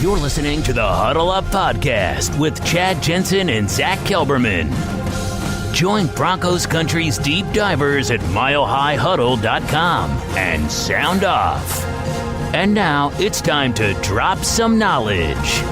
You're listening to the Huddle Up Podcast with Chad Jensen and Zack Kelberman. Join Broncos Country's deep divers at milehighhuddle.com and sound off. And now it's time to drop some knowledge.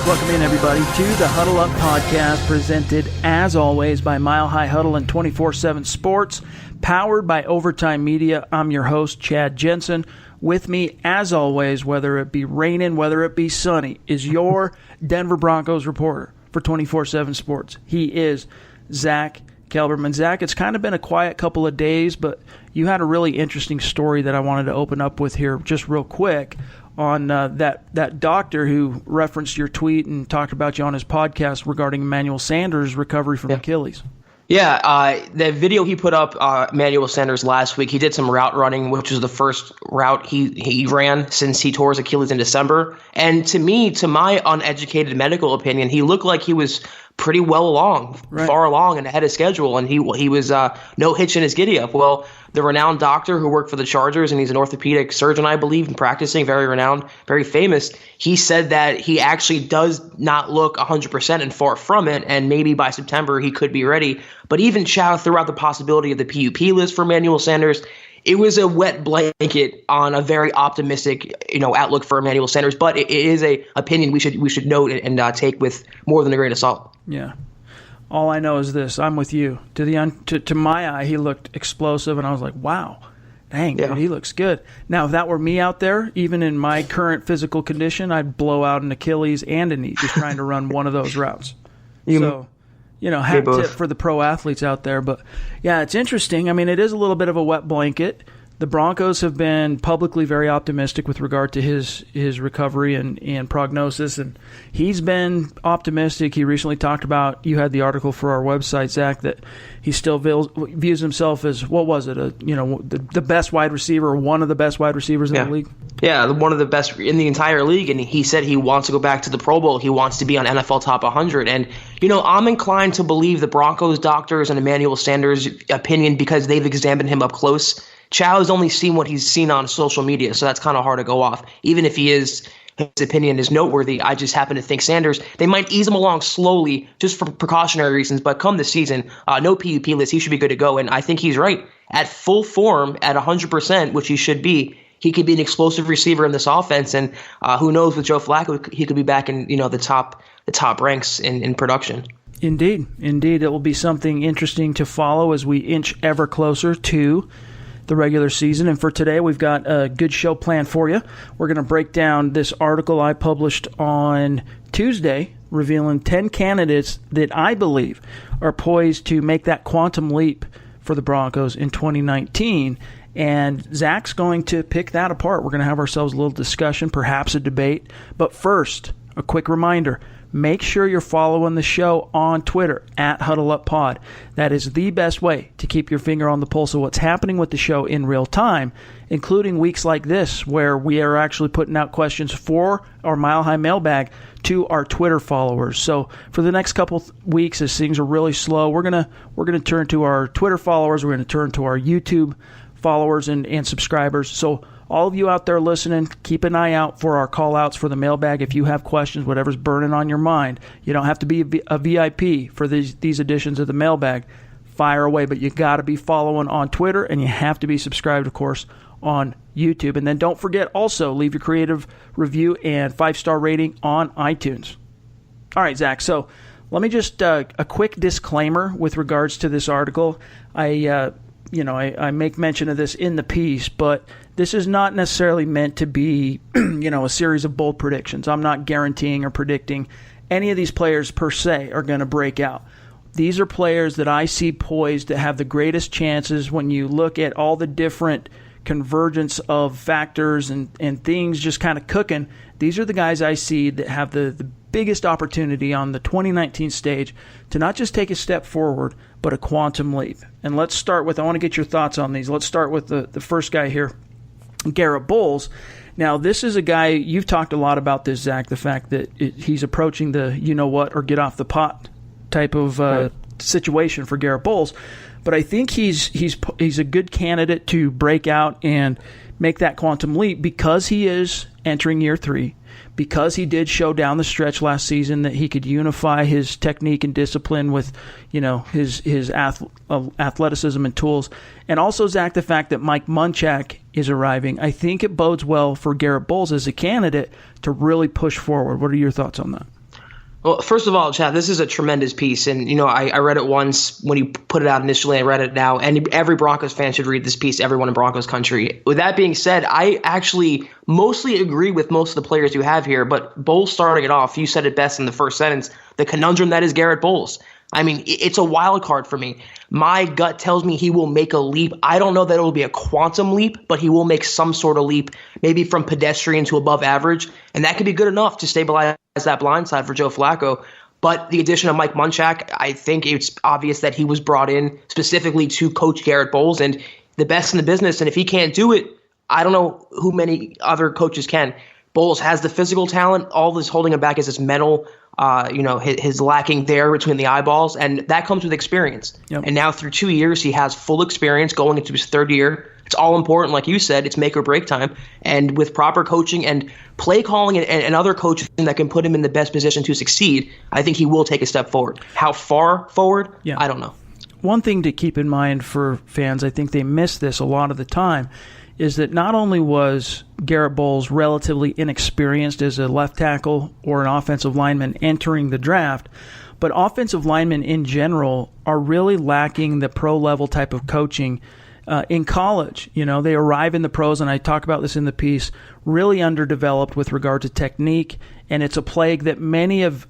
Welcome in, everybody, to the Huddle Up Podcast, presented, as always, by Mile High Huddle and 24/7 Sports, powered by Overtime Media. I'm your host, Chad Jensen. With me, as always, whether it be raining, whether it be sunny, is your Denver Broncos reporter for 24/7 Sports. He is Zack Kelberman. Zack, it's kind of been a quiet couple of days, but you had a really interesting story that I wanted to open up with here just real quick on that doctor who referenced your tweet and talked about you on his podcast regarding Emmanuel Sanders' recovery from Achilles. Yeah, the video he put up, Emmanuel Sanders, last week, he did some route running, which was the first route he ran since he tore his Achilles in December. And to me, to my uneducated medical opinion, he looked like he was pretty well along, far along and ahead of schedule, and he was no hitch in his giddy-up. Well, the renowned doctor who worked for the Chargers, and he's an orthopedic surgeon, I believe, and practicing, very renowned, very famous, he said that he actually does not look 100% and far from it, and maybe by September he could be ready. But even Chow threw out the possibility of the PUP list for Emmanuel Sanders. It was a wet blanket on a very optimistic, outlook for Emmanuel Sanders, but it is a opinion we should note and take with more than a grain of salt. Yeah. All I know is this. I'm with you. To my eye, he looked explosive, and I was like, wow, dang, dude, he looks good. Now, if that were me out there, even in my current physical condition, I'd blow out an Achilles and a knee just trying to run one of those routes. Hat tip for the pro athletes out there. But, yeah, it's interesting. I mean, it is a little bit of a wet blanket. The Broncos have been publicly very optimistic with regard to his recovery and prognosis, and he's been optimistic. He recently talked about, you had the article for our website, Zach, that he still views himself as, what was it, the best wide receiver, or one of the best wide receivers in the league? Yeah, one of the best in the entire league, and he said he wants to go back to the Pro Bowl. He wants to be on NFL Top 100, and, I'm inclined to believe the Broncos doctors and Emmanuel Sanders' opinion because they've examined him up close. Chow's only seen what he's seen on social media, so that's kind of hard to go off. Even if his opinion is noteworthy, I just happen to think Sanders, they might ease him along slowly just for precautionary reasons, but come this season, no PUP list, he should be good to go, and I think he's right. At full form, at 100%, which he should be, he could be an explosive receiver in this offense, and who knows, with Joe Flacco, he could be back in the top ranks in production. Indeed. It will be something interesting to follow as we inch ever closer to the regular season. And for today, we've got a good show planned for you. We're going to break down this article I published on Tuesday revealing 10 candidates that I believe are poised to make that quantum leap for the Broncos in 2019. And Zach's going to pick that apart. We're going to have ourselves a little discussion, perhaps a debate. But first, a quick reminder. Make sure you're following the show on Twitter at HuddleUpPod. That is the best way to keep your finger on the pulse of what's happening with the show in real time, including weeks like this where we are actually putting out questions for our Mile High mailbag to our Twitter followers. So for the next couple weeks, as things are really slow, we're gonna turn to our Twitter followers. We're gonna turn to our YouTube followers and subscribers. So all of you out there listening, keep an eye out for our call-outs for the mailbag. If you have questions, whatever's burning on your mind, you don't have to be a VIP for these editions of the mailbag. Fire away, but you got to be following on Twitter, and you have to be subscribed, of course, on YouTube. And then don't forget, also, leave your creative review and 5-star rating on iTunes. All right, Zach, so let me just, a quick disclaimer with regards to this article. I make mention of this in the piece, but this is not necessarily meant to be, a series of bold predictions. I'm not guaranteeing or predicting any of these players per se are going to break out. These are players that I see poised to have the greatest chances when you look at all the different convergence of factors and things just kind of cooking. These are the guys I see that have the biggest opportunity on the 2019 stage to not just take a step forward, but a quantum leap. And let's start with, I want to get your thoughts on these. Let's start with the first guy here, Garrett Bowles. Now, this is a guy, you've talked a lot about this, Zach, the fact that he's approaching the you-know-what or get-off-the-pot type of situation for Garrett Bowles. But I think he's a good candidate to break out and make that quantum leap because he is entering year 3, because he did show down the stretch last season that he could unify his technique and discipline with, his athleticism and tools. And also, Zach, the fact that Mike Munchak is arriving, I think it bodes well for Garrett Bowles as a candidate to really push forward. What are your thoughts on that? Well, first of all, Chad, this is a tremendous piece. And, I read it once when you put it out initially. I read it now. And every Broncos fan should read this piece, everyone in Broncos country. With that being said, I actually mostly agree with most of the players you have here. But Bowles starting it off, you said it best in the first sentence, the conundrum that is Garrett Bowles. I mean, it's a wild card for me. My gut tells me he will make a leap. I don't know that it will be a quantum leap, but he will make some sort of leap, maybe from pedestrian to above average. And that could be good enough to stabilize that blind side for Joe Flacco. But the addition of Mike Munchak, I think it's obvious that he was brought in specifically to coach Garrett Bowles, and the best in the business. And if he can't do it, I don't know who many other coaches can. Bowles has the physical talent. All this holding him back is his mental, his lacking there between the eyeballs, and that comes with experience. Yep. And now through 2 years, he has full experience going into his third year. It's all important, like you said, it's make or break time. And with proper coaching and play calling and other coaching that can put him in the best position to succeed, I think he will take a step forward. How far forward? Yeah. I don't know. One thing to keep in mind for fans, I think they miss this a lot of the time, is that not only was Garrett Bowles relatively inexperienced as a left tackle or an offensive lineman entering the draft, but offensive linemen in general are really lacking the pro-level type of coaching in college. They arrive in the pros, and I talk about this in the piece, really underdeveloped with regard to technique, and it's a plague that many of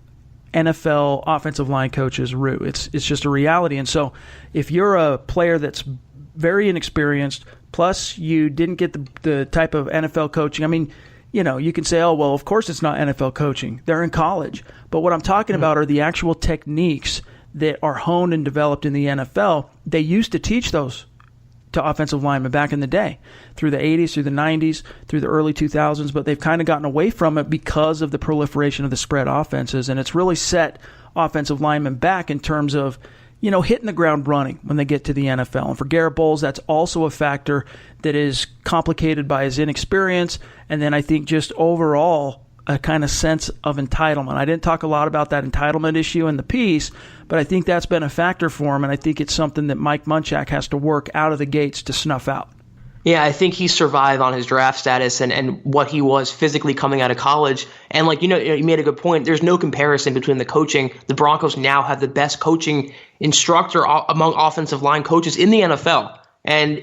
NFL offensive line coaches rue. It's just a reality. And so if you're a player that's very inexperienced, plus you didn't get the type of NFL coaching, I mean, you can say, oh, well, of course it's not NFL coaching. They're in college. But what I'm talking about are the actual techniques that are honed and developed in the NFL. They used to teach those to offensive linemen back in the day, through the 80s, through the 90s, through the early 2000s, but they've kind of gotten away from it because of the proliferation of the spread offenses, and it's really set offensive linemen back in terms of, hitting the ground running when they get to the NFL. And for Garrett Bowles, that's also a factor that is complicated by his inexperience, and then I think just overall a kind of sense of entitlement. I didn't talk a lot about that entitlement issue in the piece, but I think that's been a factor for him, and I think it's something that Mike Munchak has to work out of the gates to snuff out. Yeah, I think he survived on his draft status and what he was physically coming out of college. And you made a good point. There's no comparison between the coaching. The Broncos now have the best coaching instructor among offensive line coaches in the NFL. And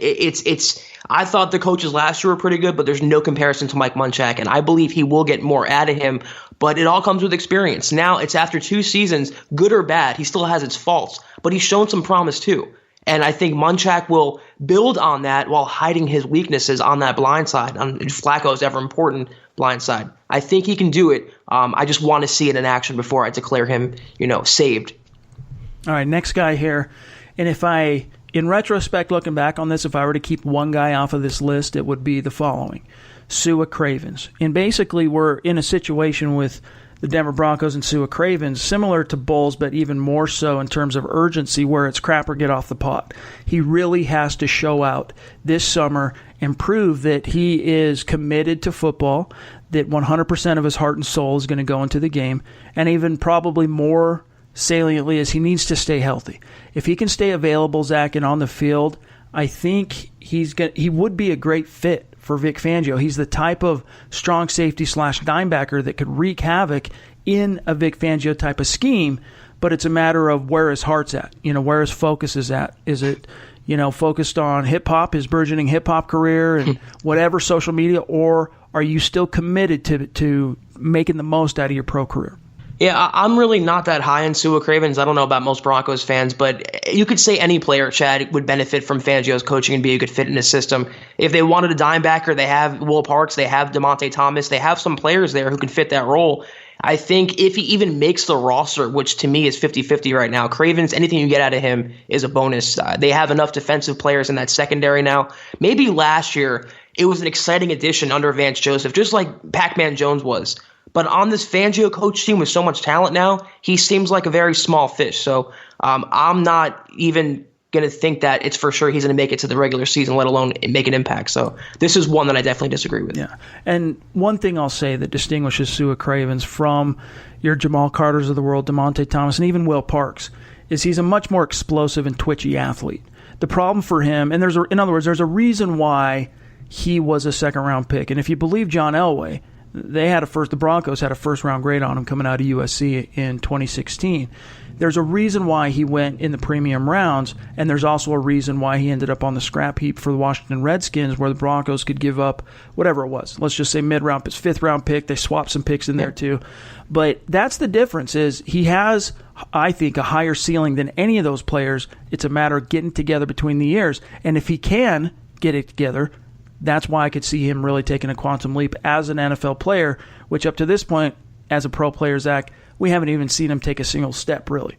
I thought the coaches last year were pretty good, but there's no comparison to Mike Munchak, and I believe he will get more out of him, but it all comes with experience. Now, it's after 2 seasons, good or bad, he still has its faults, but he's shown some promise too. And I think Munchak will build on that while hiding his weaknesses on that blind side, on Flacco's ever-important blind side. I think he can do it. I just want to see it in action before I declare him, saved. All right, next guy here. And in retrospect, looking back on this, if I were to keep one guy off of this list, it would be the following: Sua Cravens. And basically, we're in a situation with the Denver Broncos and Sua Cravens, similar to Bowles, but even more so in terms of urgency, where it's crap or get off the pot. He really has to show out this summer and prove that he is committed to football, that 100% of his heart and soul is going to go into the game, and even probably more saliently is he needs to stay healthy. If he can stay available, Zach, and on the field, I think he would be a great fit for Vic Fangio. He's the type of strong safety / dimebacker that could wreak havoc in a Vic Fangio type of scheme, but it's a matter of where his heart's at, where his focus is at. Is it, focused on hip-hop, his burgeoning hip-hop career and whatever social media, or are you still committed to making the most out of your pro career? Yeah, I'm really not that high on Sua Cravens. I don't know about most Broncos fans, but you could say any player, Chad, would benefit from Fangio's coaching and be a good fit in his system. If they wanted a dimebacker, they have Will Parks, they have DeMonte Thomas, they have some players there who can fit that role. I think if he even makes the roster, which to me is 50-50 right now, Cravens, anything you get out of him is a bonus. They have enough defensive players in that secondary now. Maybe last year it was an exciting addition under Vance Joseph, just like Pac-Man Jones was. But on this Fangio coach team with so much talent now, he seems like a very small fish. So I'm not even going to think that it's for sure he's going to make it to the regular season, let alone make an impact. So this is one that I definitely disagree with. Yeah. And one thing I'll say that distinguishes Sua Cravens from your Jamal Carters of the world, DeMonte Thomas, and even Will Parks is he's a much more explosive and twitchy athlete. The problem for him, and in other words, there's a reason why he was a second-round pick. And if you believe John Elway, the Broncos had a first-round grade on him coming out of USC in 2016. There's a reason why he went in the premium rounds, and there's also a reason why he ended up on the scrap heap for the Washington Redskins, where the Broncos could give up whatever it was. Let's just say mid-round, it's fifth-round pick. They swapped some picks in there too. But that's the difference is he has, I think, a higher ceiling than any of those players. It's a matter of getting together between the years. And if he can get it together, that's why I could see him really taking a quantum leap as an NFL player, which up to this point, as a pro player, Zach, we haven't even seen him take a single step, really.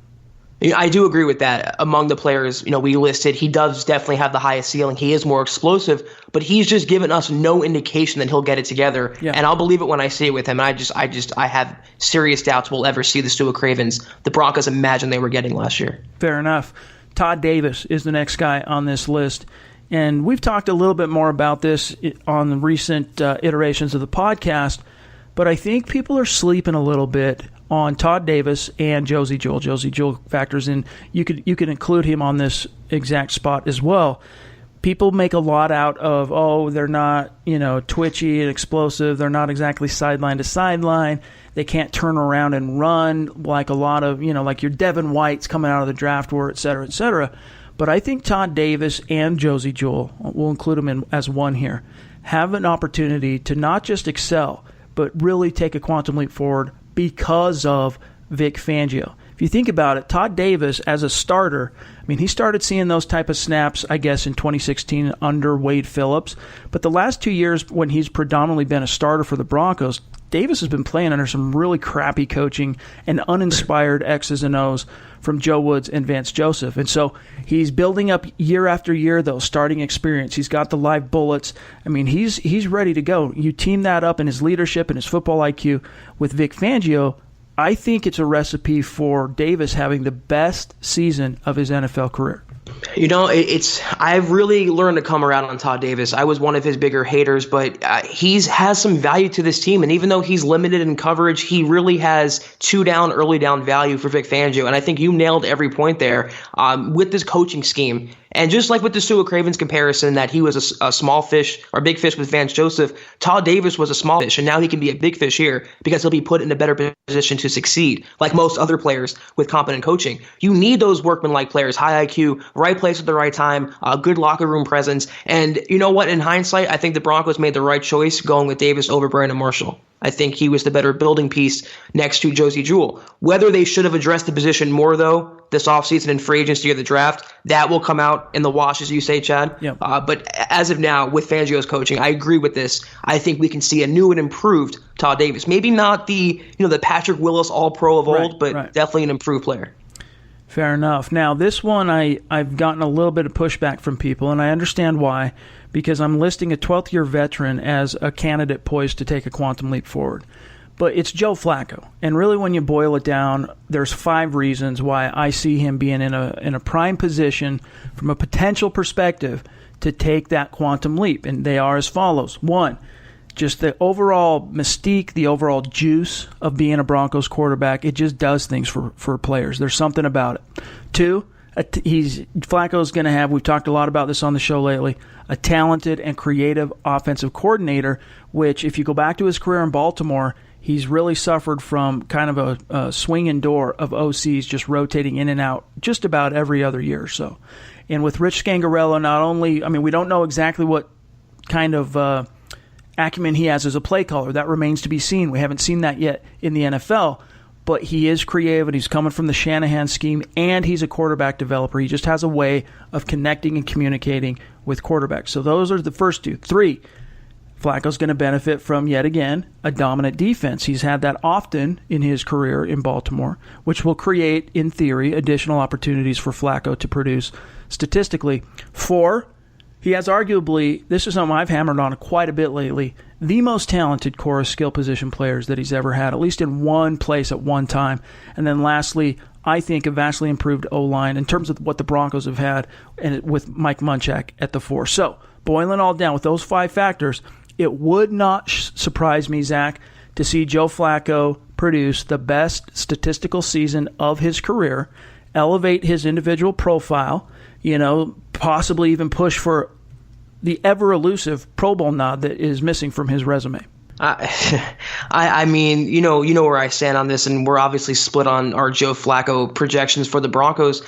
I do agree with that. Among the players, we listed, he does definitely have the highest ceiling. He is more explosive, but he's just given us no indication that he'll get it together. Yeah. And I'll believe it when I see it with him. And I have serious doubts we'll ever see the Sua Cravens the Broncos imagined they were getting last year. Fair enough. Todd Davis is the next guy on this list. And we've talked a little bit more about this on the recent iterations of the podcast, but I think people are sleeping a little bit on Todd Davis and Josey Jewell. Josey Jewell factors in. You could include him on this exact spot as well. People make a lot out of, they're not, twitchy and explosive. They're not exactly sideline to sideline. They can't turn around and run like a lot of, like your Devin Whites coming out of the draft were, et cetera, et cetera. But I think Todd Davis and Josey Jewell, we'll include them in as one here, have an opportunity to not just excel, but really take a quantum leap forward because of Vic Fangio. If you think about it, Todd Davis as a starter, he started seeing those type of snaps, I guess, in 2016 under Wade Phillips. But the last 2 years when he's predominantly been a starter for the Broncos, Davis has been playing under some really crappy coaching and uninspired X's and O's from Joe Woods and Vance Joseph. And so he's building up year after year, though, starting experience. He's got the live bullets. He's ready to go. You team that up in his leadership and his football IQ with Vic Fangio, I think it's a recipe for Davis having the best season of his NFL career. I've really learned to come around on Todd Davis. I was one of his bigger haters, but he has some value to this team. And even though he's limited in coverage, he really has early down value for Vic Fangio. And I think you nailed every point there with this coaching scheme. And just like with the Sua Cravens comparison that he was a small fish or big fish with Vance Joseph, Todd Davis was a small fish, and now he can be a big fish here because he'll be put in a better position to succeed, like most other players with competent coaching. You need those workman-like players, high IQ, right place at the right time, good locker room presence. And you know what? In hindsight, I think the Broncos made the right choice going with Davis over Brandon Marshall. I think he was the better building piece next to Josey Jewell. Whether they should have addressed the position more, though, this offseason in free agency or the draft, that will come out in the wash, as you say, Chad. Yep. But as of now, with Fangio's coaching, I agree with this. I think we can see a new and improved Todd Davis. Maybe not the Patrick Willis All-Pro of old, but definitely an improved player. Fair enough. Now, this one I've gotten a little bit of pushback from people, and I understand why, because I'm listing a 12th-year veteran as a candidate poised to take a quantum leap forward. But it's Joe Flacco. And really, when you boil it down, there's 5 reasons why I see him being in a prime position from a potential perspective to take that quantum leap. And they are as follows. 1, just the overall mystique, the overall juice of being a Broncos quarterback. It just does things for players. There's something about it. 2, Flacco's going to have, we've talked a lot about this on the show lately, a talented and creative offensive coordinator, which if you go back to his career in Baltimore, he's really suffered from kind of a swinging door of OCs just rotating in and out just about every other year or so. And with Rich Scangarello, not only, we don't know exactly what kind of acumen he has as a play caller. That remains to be seen. We haven't seen that yet in the NFL. But he is creative, and he's coming from the Shanahan scheme, and he's a quarterback developer. He just has a way of connecting and communicating with quarterbacks. So those are the first 2. 3, Flacco's going to benefit from, yet again, a dominant defense. He's had that often in his career in Baltimore, which will create, in theory, additional opportunities for Flacco to produce statistically. 4, He has arguably, this is something I've hammered on quite a bit lately, the most talented core of skill position players that he's ever had, at least in one place at one time. And then lastly, I think a vastly improved O-line in terms of what the Broncos have had and with Mike Munchak at the 4. So, boiling all down with those 5 factors, it would not surprise me, Zach, to see Joe Flacco produce the best statistical season of his career, elevate his individual profile, possibly even push for the ever-elusive Pro Bowl nod that is missing from his resume. I mean, you know where I stand on this, and we're obviously split on our Joe Flacco projections for the Broncos.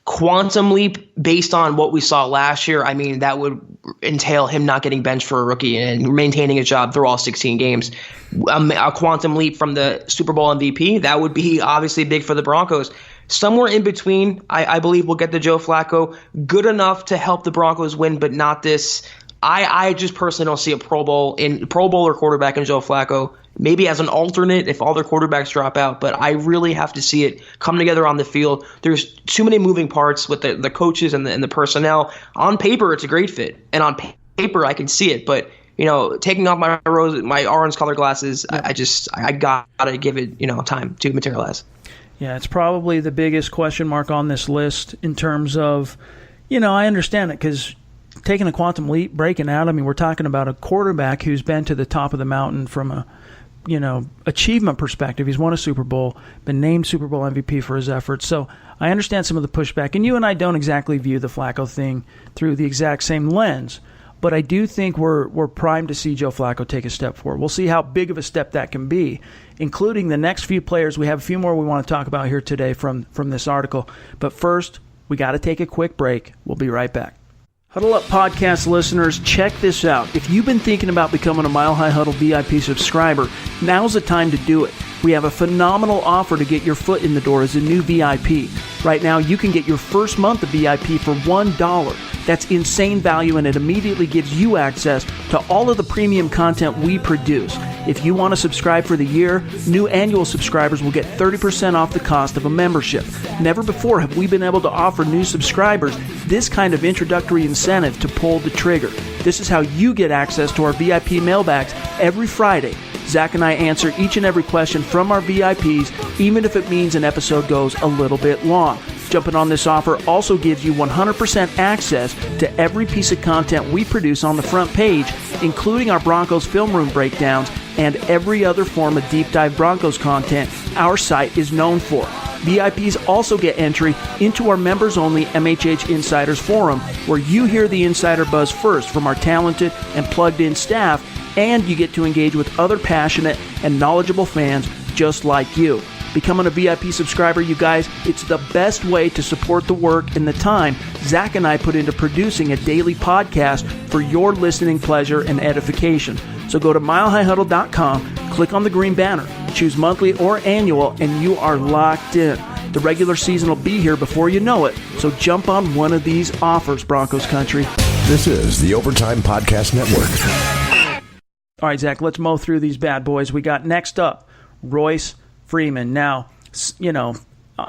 Quantum leap based on what we saw last year, I mean, that would entail him not getting benched for a rookie and maintaining a job through all 16 games. A quantum leap from the Super Bowl MVP, that would be obviously big for the Broncos. Somewhere in between, I believe we'll get the Joe Flacco, good enough to help the Broncos win, but not this. I just personally don't see a Pro Bowler quarterback in Joe Flacco. Maybe as an alternate if all their quarterbacks drop out, but I really have to see it come together on the field. There's too many moving parts with the coaches and the personnel. On paper, it's a great fit, and on paper, I can see it. But taking off my orange color glasses, I gotta give it time to materialize. Yeah, it's probably the biggest question mark on this list in terms of, I understand it because taking a quantum leap, breaking out, I mean, we're talking about a quarterback who's been to the top of the mountain from a, achievement perspective. He's won a Super Bowl, been named Super Bowl MVP for his efforts. So I understand some of the pushback. And you and I don't exactly view the Flacco thing through the exact same lens. But I do think we're primed to see Joe Flacco take a step forward. We'll see how big of a step that can be, including the next few players. We have a few more we want to talk about here today from this article. But first, we got to take a quick break. We'll be right back. Huddle Up podcast listeners, check this out. If you've been thinking about becoming a Mile High Huddle VIP subscriber, now's the time to do it. We have a phenomenal offer to get your foot in the door as a new VIP. Right now, you can get your first month of VIP for $1. That's insane value, and it immediately gives you access to all of the premium content we produce. If you want to subscribe for the year, new annual subscribers will get 30% off the cost of a membership. Never before have we been able to offer new subscribers this kind of introductory incentive to pull the trigger. This is how you get access to our VIP mailbags every Friday. Zach and I answer each and every question from our VIPs, even if it means an episode goes a little bit long. Jumping on this offer also gives you 100% access to every piece of content we produce on the front page, including our Broncos film room breakdowns and every other form of deep dive Broncos content our site is known for. VIPs also get entry into our members-only MHH Insiders Forum, where you hear the insider buzz first from our talented and plugged-in staff, and you get to engage with other passionate and knowledgeable fans just like you. Becoming a VIP subscriber, you guys, it's the best way to support the work and the time Zach and I put into producing a daily podcast for your listening pleasure and edification. So go to milehighhuddle.com, click on the green banner, choose monthly or annual, and you are locked in. The regular season will be here before you know it, so jump on one of these offers, Broncos country. This is the Overtime Podcast Network. All right, Zach, let's mow through these bad boys. We got next up Royce Freeman. Now,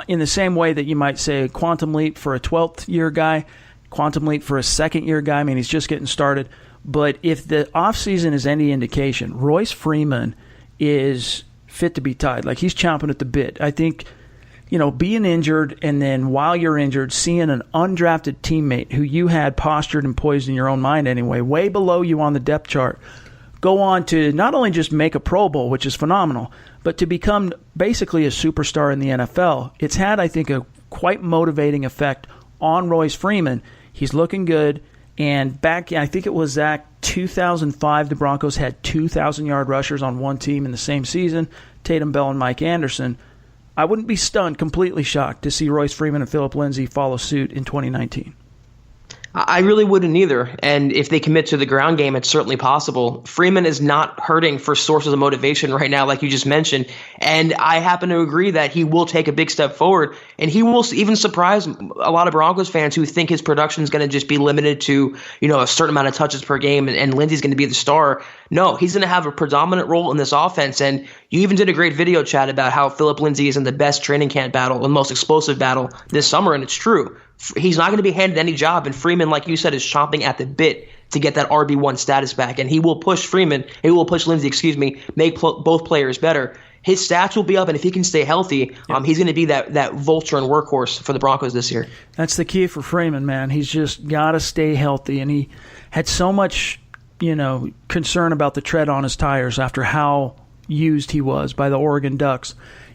in the same way that you might say quantum leap for a 12th year guy, quantum leap for a second year guy, I mean, he's just getting started. But if the offseason is any indication, Royce Freeman is fit to be tied. Like, he's chomping at the bit. I think, being injured and then while you're injured, seeing an undrafted teammate who you had postured and poised in your own mind anyway, way below you on the depth chart, go on to not only just make a Pro Bowl, which is phenomenal, but to become basically a superstar in the NFL. It's had, I think, a quite motivating effect on Royce Freeman. He's looking good. And back, I think it was, Zach, 2005, the Broncos had 2,000-yard rushers on one team in the same season, Tatum Bell and Mike Anderson. I wouldn't be stunned, completely shocked, to see Royce Freeman and Phillip Lindsay follow suit in 2019. I really wouldn't either. And if they commit to the ground game, it's certainly possible. Freeman is not hurting for sources of motivation right now, like you just mentioned. And I happen to agree that he will take a big step forward. And he will even surprise a lot of Broncos fans who think his production is going to just be limited to, a certain amount of touches per game and Lindsey's going to be the star. No, he's going to have a predominant role in this offense. And you even did a great video chat about how Phillip Lindsay is in the best training camp battle, the most explosive battle this summer. And it's true. he's not going to be handed any job. And Freeman, like you said, is chomping at the bit to get that RB1 status back. And he will push Lindsey, make both players better. His stats will be up, and if he can stay healthy, he's going to be that vulture and workhorse for the Broncos this year. That's the key for Freeman, man. He's just got to stay healthy, and he had so much, concern about the tread on his tires after how used he was by the Oregon Ducks.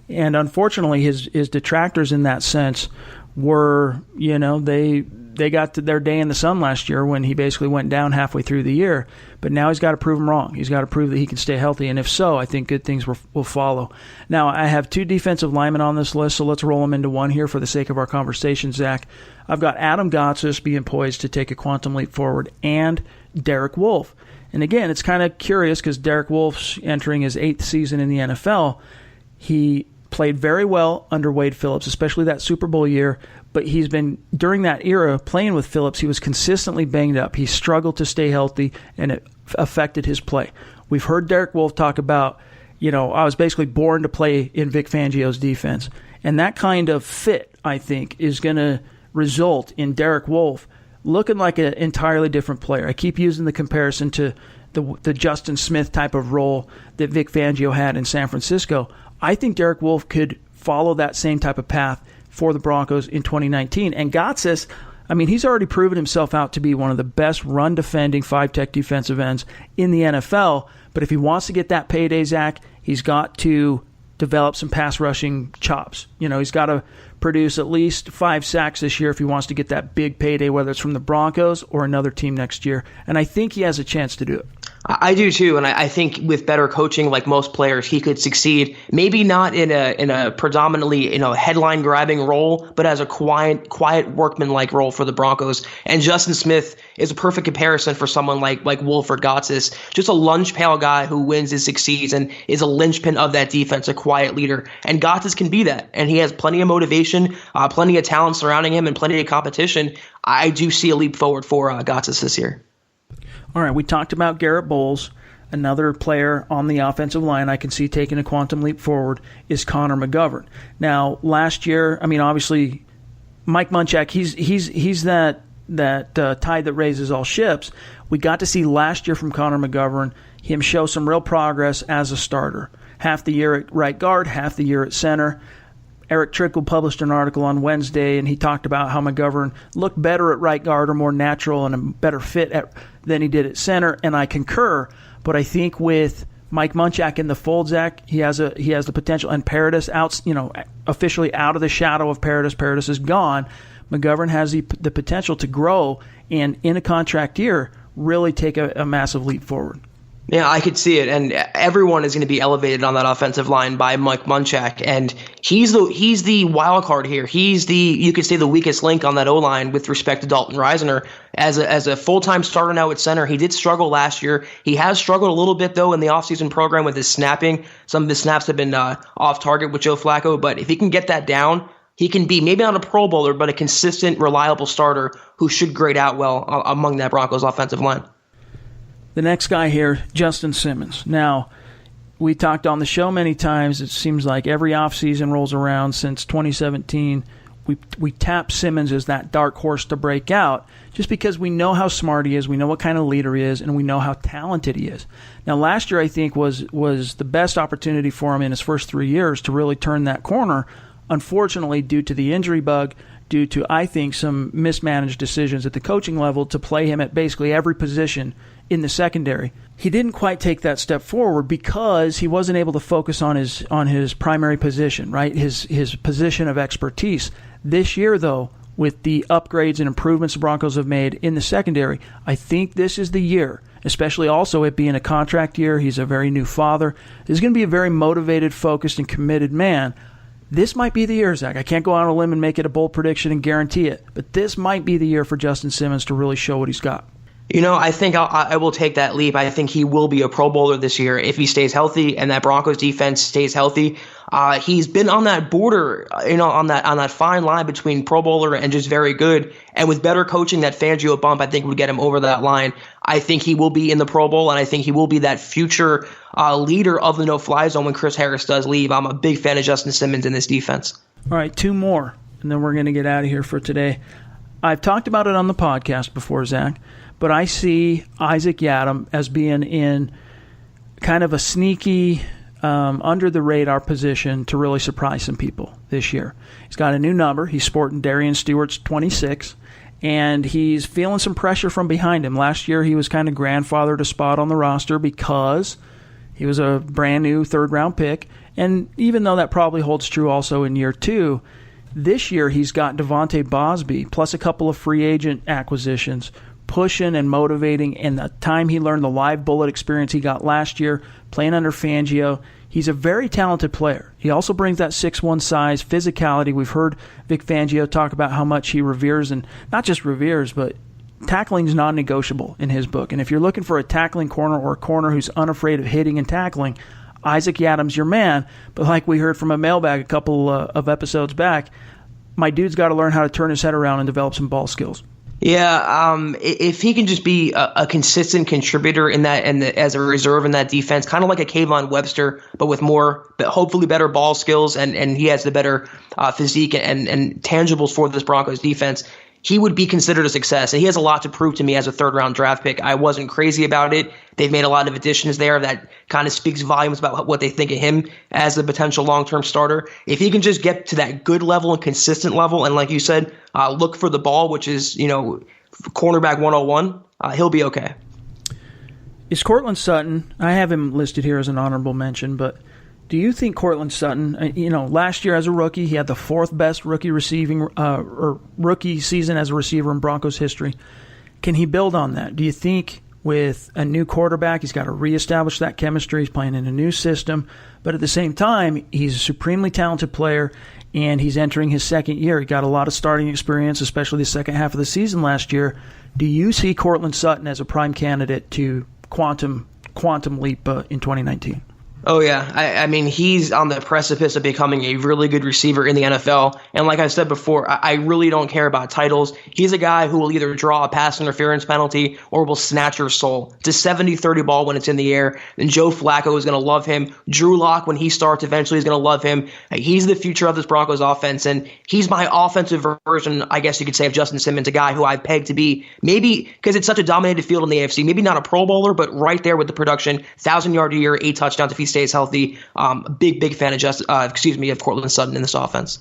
And unfortunately, his detractors in that sense were, they got to their day in the sun last year when he basically went down halfway through the year. But now he's got to prove them wrong. He's got to prove that he can stay healthy. And if so, I think good things will follow. Now, I have 2 defensive linemen on this list, so let's roll them into one here for the sake of our conversation, Zach. I've got Adam Gotsis being poised to take a quantum leap forward, and Derek Wolfe. And again, it's kind of curious because Derek Wolfe's entering his 8th season in the NFL. He played very well under Wade Phillips, especially that Super Bowl year. But he's been, during that era, playing with Phillips, he was consistently banged up. He struggled to stay healthy, and it affected his play. We've heard Derek Wolfe talk about, I was basically born to play in Vic Fangio's defense. And that kind of fit, I think, is going to result in Derek Wolfe looking like an entirely different player. I keep using the comparison to the Justin Smith type of role that Vic Fangio had in San Francisco. I think Derek Wolfe could follow that same type of path for the Broncos in 2019. And Gotsis, he's already proven himself out to be one of the best run-defending 5-tech defensive ends in the NFL. But if he wants to get that payday, Zach, he's got to develop some pass-rushing chops. He's got to produce at least 5 sacks this year if he wants to get that big payday, whether it's from the Broncos or another team next year. And I think he has a chance to do it. I do too, and I think with better coaching, like most players, he could succeed. Maybe not in a predominantly headline grabbing role, but as a quiet workman-like role for the Broncos. And Justin Smith is a perfect comparison for someone like Wolfe or Gotsis, just a lunge pail guy who wins and succeeds and is a linchpin of that defense, a quiet leader. And Gotsis can be that, and he has plenty of motivation, plenty of talent surrounding him, and plenty of competition. I do see a leap forward for Gotsis this year. All right, we talked about Garrett Bowles. Another player on the offensive line I can see taking a quantum leap forward is Connor McGovern. Now, last year, obviously, Mike Munchak, he's that tide that raises all ships. We got to see last year from Connor McGovern him show some real progress as a starter. Half the year at right guard, half the year at center. Eric Trickle published an article on Wednesday, and he talked about how McGovern looked better at right guard, or more natural and a better fit than he did at center, and I concur. But I think with Mike Munchak in the fold, Zach, he has the potential, and Paradis officially out of the shadow of Paradis. Paradis is gone. McGovern has the potential to grow and in a contract year really take a massive leap forward. Yeah, I could see it, and everyone is going to be elevated on that offensive line by Mike Munchak, and he's the wild card here. He's you could say the weakest link on that O-line with respect to Dalton Risner. As a full-time starter now at center, he did struggle last year. He has struggled a little bit, though, in the offseason program with his snapping. Some of his snaps have been off target with Joe Flacco, but if he can get that down, he can be maybe not a Pro Bowler, but a consistent, reliable starter who should grade out well among that Broncos offensive line. The next guy here, Justin Simmons. Now, we talked on the show many times. It seems like every offseason rolls around since 2017. We tap Simmons as that dark horse to break out just because we know how smart he is, we know what kind of leader he is, and we know how talented he is. Now, last year, I think, was the best opportunity for him in his first 3 years to really turn that corner. Unfortunately, due to the injury bug, due to, I think, some mismanaged decisions at the coaching level to play him at basically every position in the secondary, he didn't quite take that step forward because he wasn't able to focus on his primary position, right? His position of expertise. This year, though, with the upgrades and improvements the Broncos have made in the secondary, I think this is the year, especially also it being a contract year. He's a very new father. He's going to be a very motivated, focused, and committed man. This might be the year, Zach. I can't go out on a limb and make it a bold prediction and guarantee it, but this might be the year for Justin Simmons to really show what he's got. I think I will take that leap. I think he will be a Pro Bowler this year if he stays healthy and that Broncos defense stays healthy. He's been on that border, on that fine line between Pro Bowler and just very good. And with better coaching, that Fangio bump, I think, would get him over that line. I think he will be in the Pro Bowl, and I think he will be that future leader of the no-fly zone when Chris Harris does leave. I'm a big fan of Justin Simmons in this defense. All right, 2 more, and then we're going to get out of here for today. I've talked about it on the podcast before, Zach, but I see Isaac Yiadom as being in kind of a sneaky, under-the-radar position to really surprise some people this year. He's got a new number. He's sporting Darian Stewart's 26, and he's feeling some pressure from behind him. Last year, he was kind of grandfathered a spot on the roster because he was a brand-new third-round pick, and even though that probably holds true also in year 2, this year he's got Devontae Bosby plus a couple of free agent acquisitions pushing and motivating, and the time he learned the live bullet experience he got last year playing under Fangio. He's a very talented player. He also brings that 6'1" size, physicality. We've heard Vic Fangio talk about how much he reveres, and not just reveres, but tackling is non-negotiable in his book. And if you're looking for a tackling corner or a corner who's unafraid of hitting and tackling, Isaac Yiadom's your man. But like we heard from a mailbag a couple of episodes back, my dude's got to learn how to turn his head around and develop some ball skills. Yeah, if he can just be a consistent contributor in that, and as a reserve in that defense, kind of like a Kayvon Webster, but with more, but hopefully better ball skills, and he has the better physique and tangibles for this Broncos defense, he would be considered a success. And he has a lot to prove to me as a third-round draft pick. I wasn't crazy about it. They've made a lot of additions there that kind of speaks volumes about what they think of him as a potential long-term starter. If he can just get to that good level and consistent level, and like you said, look for the ball, which is, cornerback 101, he'll be okay. Is Courtland Sutton, I have him listed here as an honorable mention, but do you think Courtland Sutton, last year as a rookie, he had the 4th best rookie season as a receiver in Broncos history. Can he build on that? Do you think with a new quarterback, he's got to reestablish that chemistry, he's playing in a new system, but at the same time, he's a supremely talented player, and he's entering his second year. He got a lot of starting experience, especially the second half of the season last year. Do you see Courtland Sutton as a prime candidate to quantum leap in 2019? Oh, yeah. I mean, he's on the precipice of becoming a really good receiver in the NFL. And like I said before, I really don't care about titles. He's a guy who will either draw a pass interference penalty or will snatch your soul. It's a 70-30 ball when it's in the air. And Joe Flacco is going to love him. Drew Lock, when he starts, eventually is going to love him. He's the future of this Broncos offense. And he's my offensive version, I guess you could say, of Justin Simmons, a guy who I peg to be maybe, because it's such a dominated field in the AFC, maybe not a Pro Bowler, but right there with the production, 1,000-yard a year, 8 touchdowns if he stays healthy. Big fan of Courtland Sutton in this offense.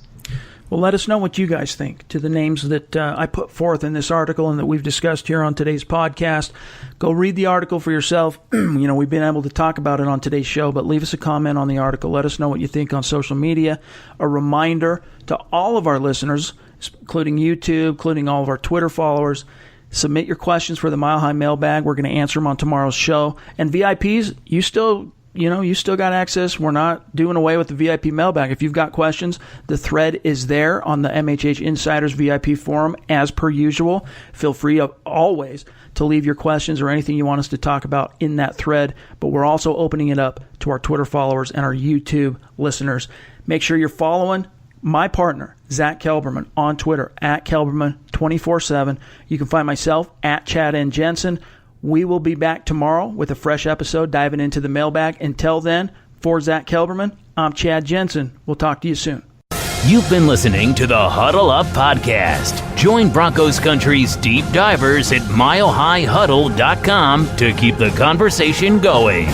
Well, let us know what you guys think to the names that I put forth in this article and that we've discussed here on today's podcast. Go read the article for yourself. We've been able to talk about it on today's show, but leave us a comment on the article. Let us know what you think on social media. A reminder to all of our listeners, including YouTube, including all of our Twitter followers, submit your questions for the Mile High Mailbag. We're going to answer them on tomorrow's show. And VIPs, you still got access. We're not doing away with the VIP mailbag. If you've got questions, the thread is there on the MHH Insiders VIP forum as per usual. Feel free always to leave your questions or anything you want us to talk about in that thread. But we're also opening it up to our Twitter followers and our YouTube listeners. Make sure you're following my partner, Zack Kelberman, on Twitter, at Kelberman247. You can find myself at Chad N. Jensen. We will be back tomorrow with a fresh episode diving into the mailbag. Until then, for Zack Kelberman, I'm Chad Jensen. We'll talk to you soon. You've been listening to the Huddle Up Podcast. Join Broncos Country's deep divers at milehighhuddle.com to keep the conversation going.